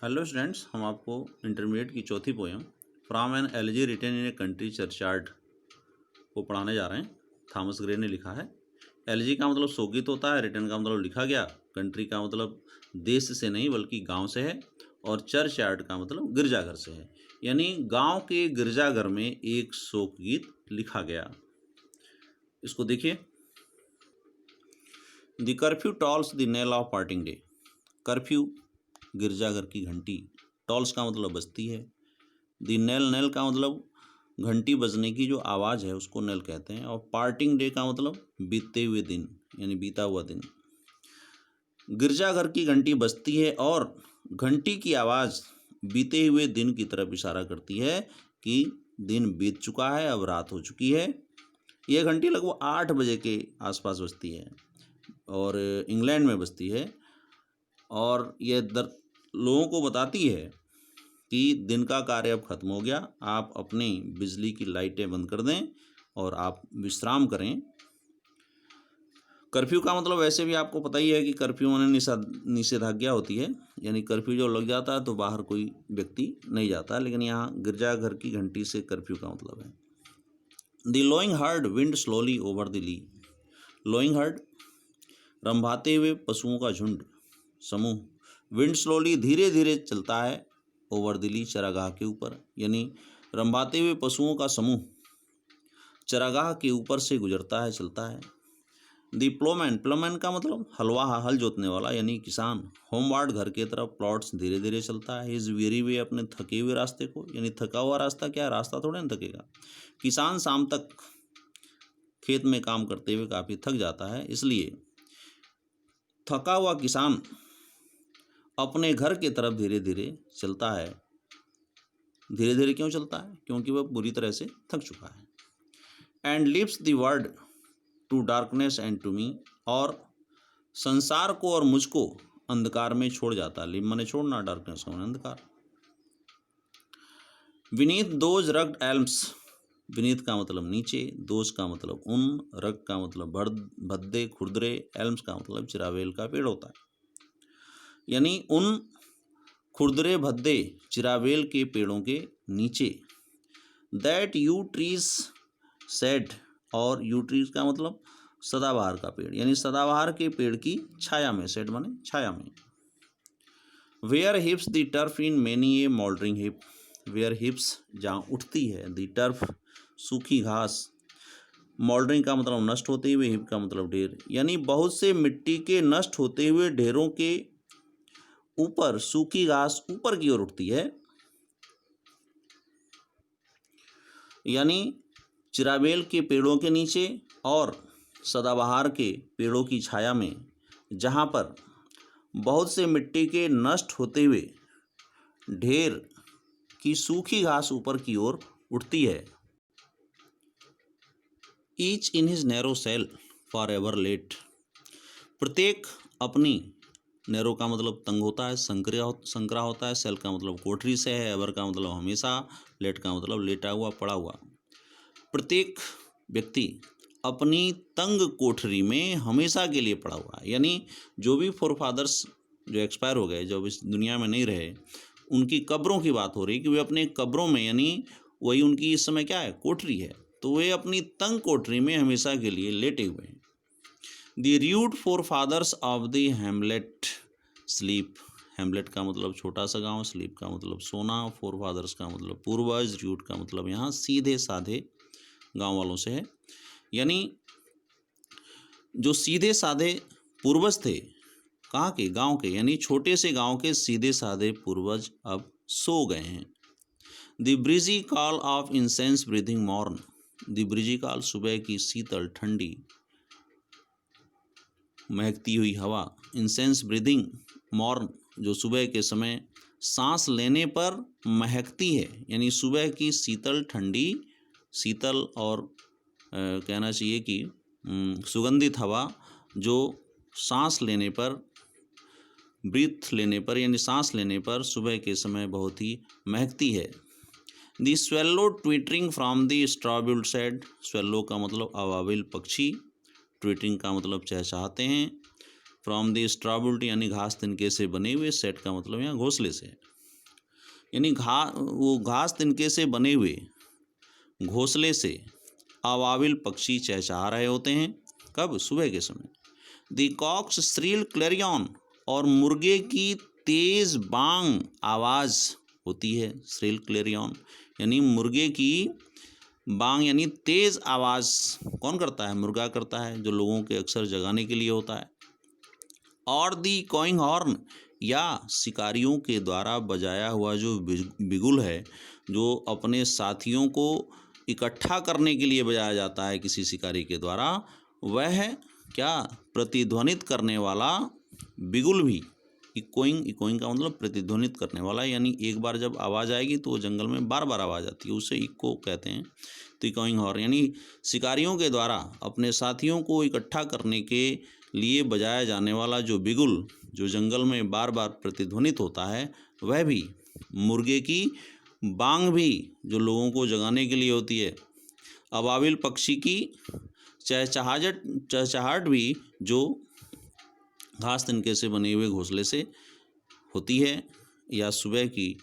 Hello students, हम आपको intermediate की चौथी poem from an elegy written in a country churchyard को पढ़ाने जा रहे हैं। थॉमस ग्रे ने लिखा है। एलिजी का मतलब शोकित होता है, रिटन का मतलब लिखा गया, कंट्री का मतलब देश से नहीं बल्कि गांव से है, और चर्चयार्ड का मतलब गिरजाघर से है, यानी गांव के गिरजाघर में एक शोक गीत लिखा गया। इसको देखिए। The curfew tolls the knell of parting day. Curfew गिरजाघर की घंटी, टॉल्स का मतलब बजती है, दी नेल, नेल का मतलब घंटी बजने की जो आवाज़ है उसको नेल कहते हैं, और पार्टिंग डे का मतलब बीतते हुए दिन यानी बीता हुआ दिन। गिरजाघर की घंटी बजती है और घंटी की आवाज़ बीते हुए दिन की तरफ इशारा करती है कि दिन बीत चुका है, अब रात हो चुकी है। यह घंटी लगभग 8 बजे के आसपास बजती है और इंग्लैंड में बजती है, और यह लोगों को बताती है कि दिन का कार्य अब खत्म हो गया, आप अपनी बिजली की लाइटें बंद कर दें और आप विश्राम करें। कर्फ्यू का मतलब वैसे भी आपको पता ही है कि कर्फ्यू माने निषेधाज्ञा होती है, यानी कर्फ्यू जो लग जाता है तो बाहर कोई व्यक्ति नहीं जाता, लेकिन यहाँ गिरजाघर की घंटी से कर्फ्यू का मतलब है। The lowing herd wind slowly over the lea. Lowing herd रंभाते हुए पशुओं का झुंड, समूह। विंड स्लोली धीरे धीरे चलता है, ओवर दिली चरागाह के ऊपर, यानी रंभाते हुए पशुओं का समूह चरागाह के ऊपर से गुजरता है, चलता है। दी प्लोमैन, प्लोमैन का मतलब हलवाहा, हल जोतने वाला यानी किसान। होमवार्ड घर के तरफ प्लॉट्स धीरे धीरे चलता है। इज वेरी वे अपने थके हुए रास्ते को, यानी थका हुआ रास्ता, क्या रास्ता थोड़े ना थकेगा। किसान शाम तक खेत में काम करते हुए काफ़ी थक जाता है, इसलिए थका हुआ किसान अपने घर की तरफ धीरे धीरे चलता है। धीरे धीरे क्यों चलता है? क्योंकि वह पूरी तरह से थक चुका है। And leaves the world to darkness and to me, और संसार को और मुझको अंधकार में छोड़ जाता है। लिव माने छोड़ना, डार्कनेस माने अंधकार। Vineet those rugged elms, Vineet का मतलब नीचे, दोज का मतलब उन, रग का मतलब भद्दे खुरदरे, एल्म्स का मतलब चिरावेल का पेड़ होता है, यानी उन खुरदरे भद्दे चिरावेल के पेड़ों के नीचे। दैट यू ट्रीज सेड, और यू ट्रीज का मतलब सदाबहार का पेड़, यानी सदाबहार के पेड़ की छाया में, सेड माने छाया में। Where heaves the turf in many a mouldering heap. Where heaves जहाँ उठती है, द टर्फ सूखी घास, मोल्डरिंग का मतलब नष्ट होते हुए, हिप का मतलब ढेर, यानी बहुत से मिट्टी के नष्ट होते हुए ढेरों के ऊपर सूखी घास ऊपर की ओर उठती है, यानी चिरावेल के पेड़ों के नीचे और सदाबहार के पेड़ों की छाया में, जहाँ पर बहुत से मिट्टी के नष्ट होते हुए ढेर की सूखी घास ऊपर की ओर उठती है। Each in his narrow cell for ever laid, प्रत्येक अपनी, नैरो का मतलब तंग होता है, संकरा होता है, सेल का मतलब कोठरी से है, एवर का मतलब हमेशा, लेट का मतलब लेटा हुआ, पड़ा हुआ। प्रत्येक व्यक्ति अपनी तंग कोठरी में हमेशा के लिए पड़ा हुआ है, यानी जो भी फोरफादर्स जो एक्सपायर हो गए, जो इस दुनिया में नहीं रहे, उनकी कब्रों की बात हो रही है कि वे अपने कब्रों में, यानी वही उनकी इस समय क्या है, कोठरी है, तो वे अपनी तंग कोठरी में हमेशा के लिए लेटे हुए हैं। The rude forefathers of the hamlet sleep, hamlet का मतलब छोटा सा गांव, स्लीप का मतलब सोना, फोरफादर्स का मतलब पूर्वज, रूट का मतलब यहाँ सीधे साधे गांव वालों से है, यानी जो सीधे साधे पूर्वज थे, कहाँ के, गांव के, यानी छोटे से गांव के सीधे साधे पूर्वज अब सो गए हैं। The breezy call of incense breathing morn, the breezy call सुबह की शीतल ठंडी महकती हुई हवा, इंसेंस ब्रीथिंग मॉर्न जो सुबह के समय सांस लेने पर महकती है, यानी सुबह की शीतल ठंडी, शीतल और कहना चाहिए कि सुगंधित हवा जो सांस लेने पर, ब्रीथ लेने पर, यानी सांस लेने पर सुबह के समय बहुत ही महकती है। दी स्वेल्लो ट्विटरिंग फ्रॉम दी स्ट्रॉबिल्ड सेड, स्वेल्लो का मतलब अवाविल पक्षी, ट्विटरिंग का मतलब चहचहाते हैं, फ्रॉम द स्ट्रॉबुल्ट यानी घास तिनके से बने हुए, सेट का मतलब यहाँ घोंसले से है, यानी वो घास तिनके से बने हुए घोंसले से अवाविल पक्षी चहचहा रहे होते हैं। कब? सुबह के समय। द कॉक्स श्रील क्लेरियन और मुर्गे की तेज बांग आवाज़ होती है। श्रील क्लेरियन यानी मुर्गे की बांग यानी तेज आवाज़ कौन करता है? मुर्गा करता है, जो लोगों के अक्सर जगाने के लिए होता है। और दी कॉइंग हॉर्न या शिकारियों के द्वारा बजाया हुआ जो बिगुल है, जो अपने साथियों को इकट्ठा करने के लिए बजाया जाता है किसी शिकारी के द्वारा, वह क्या? प्रतिध्वनित करने वाला बिगुल भी। इकोइंग का मतलब प्रतिध्वनित करने वाला, यानी एक बार जब आवाज़ आएगी तो वो जंगल में बार बार आवाज़ आती है, उसे इको कहते हैं। तो इकोइंग हॉर्न यानी शिकारियों के द्वारा अपने साथियों को इकट्ठा करने के लिए बजाया जाने वाला जो बिगुल, जो जंगल में बार बार प्रतिध्वनित होता है, वह भी। मुर्गे की बांग भी, जो लोगों को जगाने के लिए होती है। अबाबिल पक्षी की चहचहाहट भी, जो घास तिनके से बने हुए घोंसले से होती है, या सुबह की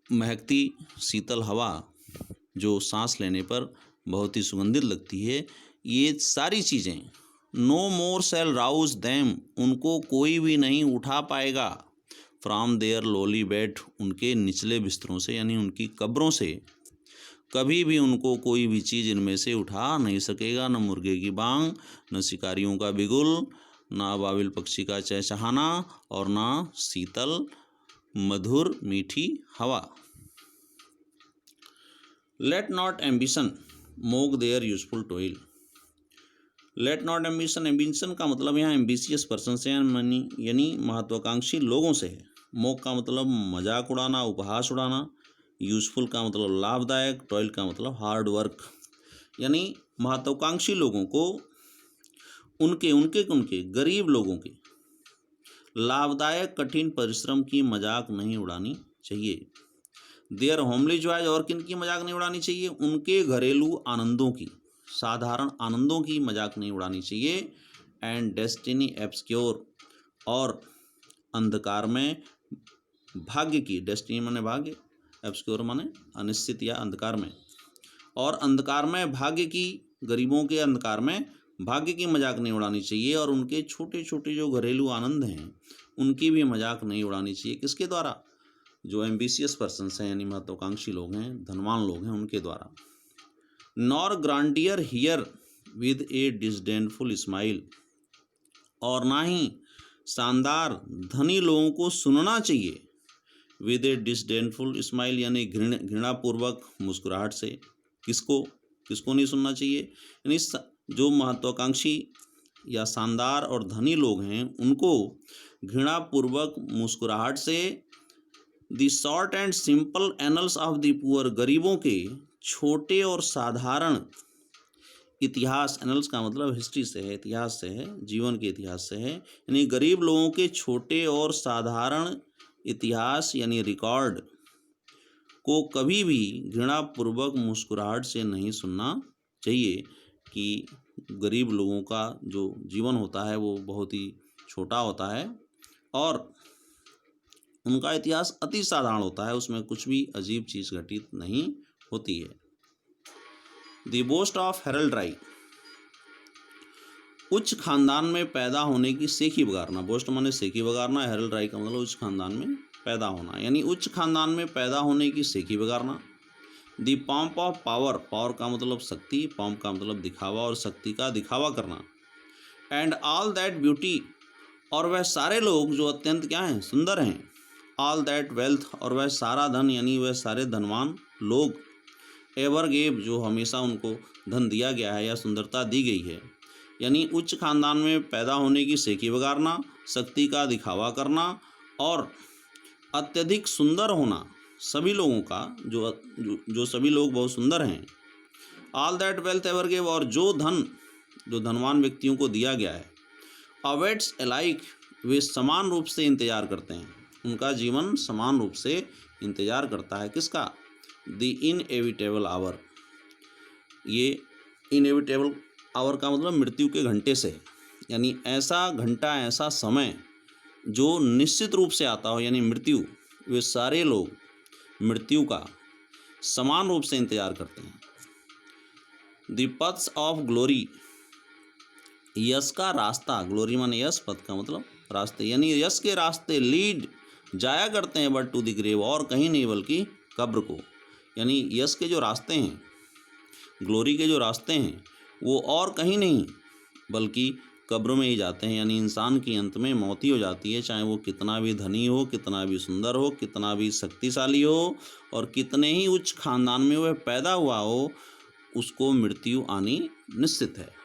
महकती शीतल हवा जो सांस लेने पर बहुत ही सुगंधित लगती है, ये सारी चीज़ें नो मोर सेल राउज दैम, उनको कोई भी नहीं उठा पाएगा। फ्रॉम देयर लोली बेड, उनके निचले बिस्तरों से, यानी उनकी कब्रों से कभी भी उनको कोई भी चीज़ इनमें से उठा नहीं सकेगा। न मुर्गे की बांग, न शिकारियों का बिगुल, न अबाबिल पक्षी का चहचहाना, और न शीतल मधुर मीठी हवा। Let not ambition mock their useful toil. Let not ambition, ambition का मतलब यहाँ एम्बिशियस पर्सन से यानी महत्वाकांक्षी लोगों से है। मोक का मतलब मजाक उड़ाना, उपहास उड़ाना। यूजफुल का मतलब लाभदायक। टॉयल का मतलब हार्ड वर्क, यानी महत्वाकांक्षी लोगों को उनके गरीब लोगों के लाभदायक कठिन परिश्रम की मजाक नहीं उड़ानी चाहिए। देयर होमली जॉयज, और किन की मजाक नहीं उड़ानी चाहिए? उनके घरेलू आनंदों की, साधारण आनंदों की मजाक नहीं उड़ानी चाहिए। एंड डेस्टिनी एब्सक्योर, और अंधकार में भाग्य की, डेस्टिनी माने भाग्य, एब्सक्योर माने अनिश्चित या अंधकार में, और अंधकार में भाग्य की, गरीबों के अंधकार में भाग्य की मजाक नहीं उड़ानी चाहिए। और उनके छोटे छोटे जो घरेलू आनंद हैं, उनकी भी मजाक नहीं उड़ानी चाहिए। किसके द्वारा? जो एम्बिशियस पर्सन्स हैं, यानी महत्वाकांक्षी लोग हैं, धनवान लोग हैं, उनके द्वारा। Nor grandeur hear with a disdainful smile, और ना ही शानदार धनी लोगों को सुनना चाहिए विद ए डिसडेनफुल स्माइल, यानी घृणापूर्वक मुस्कुराहट से। किसको नहीं सुनना चाहिए? यानी जो महत्वाकांक्षी या शानदार और धनी लोग हैं, उनको घृणापूर्वक मुस्कुराहट से। The short and simple annuls of the poor, गरीबों के छोटे और साधारण इतिहास। एनल्स का मतलब हिस्ट्री से है, इतिहास से है, जीवन के इतिहास से है। यानी गरीब लोगों के छोटे और साधारण इतिहास यानी रिकॉर्ड को कभी भी घृणापूर्वक मुस्कुराहट से नहीं सुनना चाहिए। कि गरीब लोगों का जो जीवन होता है वो बहुत ही छोटा होता है, और उनका इतिहास अति साधारण होता है, उसमें कुछ भी अजीब चीज़ घटित नहीं होती है। द बोस्ट ऑफ हेरल्ड राई, उच्च खानदान में पैदा होने की सेखी बगारना। बोस्ट माने सेखी बगारना, हेरल्ड राई का मतलब उच्च खानदान में पैदा होना, यानी उच्च खानदान में पैदा होने की सेखी बगारना। दी पॉम्प ऑफ पावर, पावर का मतलब शक्ति, पॉम्प का मतलब दिखावा, और शक्ति का दिखावा करना। एंड ऑल दैट ब्यूटी, और वह सारे लोग जो अत्यंत क्या हैं? सुंदर हैं। ऑल दैट वेल्थ, और वह सारा धन, यानी वह सारे धनवान लोग। एवर गेव, जो हमेशा उनको धन दिया गया है या सुंदरता दी गई है। यानी उच्च खानदान में पैदा होने की सेखी बगारना, शक्ति का दिखावा करना, और अत्यधिक सुंदर होना सभी लोगों का, जो सभी लोग बहुत सुंदर हैं। All that wealth ever gave, और जो धनवान व्यक्तियों को दिया गया है। अवेट्स अलाइक, वे समान रूप से इंतजार करते हैं, उनका जीवन समान रूप से इंतजार करता है। किसका? द इनएविटेबल आवर, ये इनएविटेबल आवर का मतलब मृत्यु के घंटे से, यानी ऐसा घंटा, ऐसा समय जो निश्चित रूप से आता हो, यानी मृत्यु। वे सारे लोग मृत्यु का समान रूप से इंतजार करते हैं। द पथ्स ऑफ ग्लोरी, यश का रास्ता, ग्लोरी माने यश, पथ का मतलब रास्ते, यानी यश के रास्ते लीड जाया करते हैं, बट टू द ग्रेव, और कहीं नहीं बल्कि कब्र को। यानी यश के जो रास्ते हैं, ग्लोरी के जो रास्ते हैं, वो और कहीं नहीं बल्कि कब्र में ही जाते हैं। यानी इंसान की अंत में मौत ही हो जाती है, चाहे वो कितना भी धनी हो, कितना भी सुंदर हो, कितना भी शक्तिशाली हो, और कितने ही उच्च खानदान में वह पैदा हुआ हो, उसको मृत्यु आनी निश्चित है।